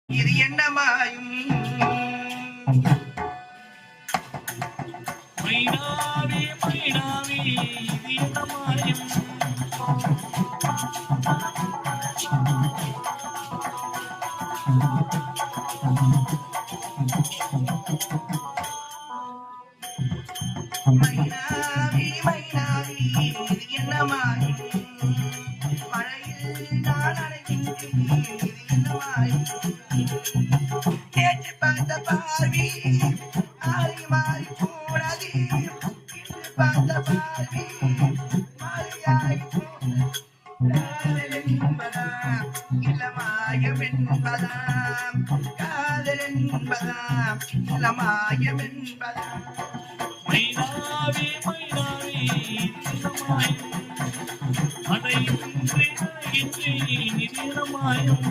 இது என்ன மாயும் மைனாவே மைனாவே இது என்ன மாயம் மைனாவி மைனாவி இது என்ன மாயும் மழையில் நான் அடைகின்றேன் இது என்ன மாயும் நேற்று பார்த்த பார்வி ஆறி மாறி போனது இன்று பார்த்த பார்வி மாறியாகி காதல் என்பதாம் இளமாயம் என்பதாம் காதல் என்பதாம் இளமாயம் என்பதாம் மைனாவே மைனாவே இது மாயம் அடையின்றி இது மாயம்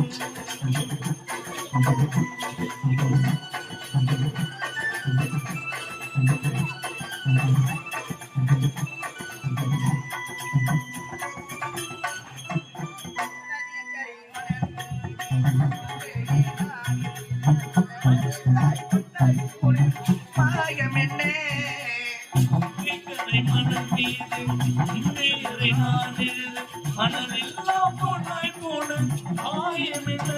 மாயம் என்ன மனம் மீது முன்னேறி நானே மனமெல்லாம் பொன்னாய் போன ஆயம் என்ன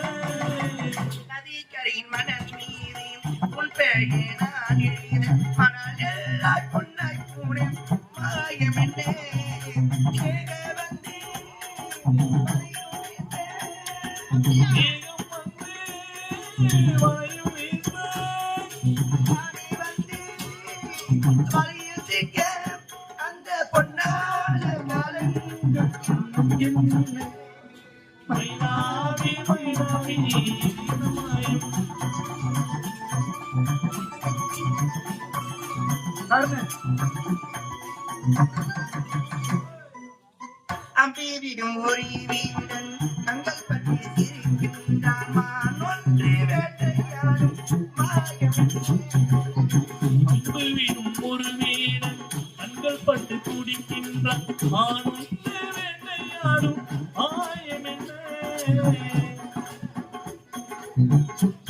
நதிக்கரையின் மணல் மீது உன் பெயரை நான் எழுத மணல் எல்லாம் பொன்னாய் கூட மாயம் என்ன ஏக வந்தே மேகம் வந்து வாயும் வீச ஆடி வந்தே வழியில் சிக்க அந்த பொன்னான மாலங்கள் என்ன மைனாவே மைனாவே இது மாயம் அம்பீவிடும் ஒரு வீடன் தங்கள் பற்றி சிரிக்கின்றான் மான் ஒன்று வேட்டையாடும் மாயம் அம்புவிடும் ஒரு வீரன் கண்கள் பட்டு குடிக்கின்றான் ஆணும் வேட்டையாடும் ஆயம் என்ன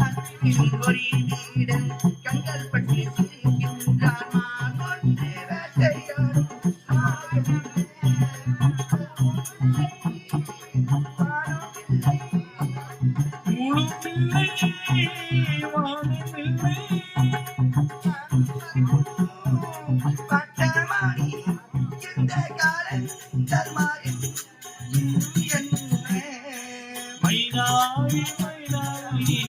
அம்பீவிடும் ஒரு வீடன் கண்கள் பற்றி சிரிக்கின்றான் மான் ஒன்று வேட்டையாடும் மாயம் முழு பிள்ளை வாழும் பிள்ளை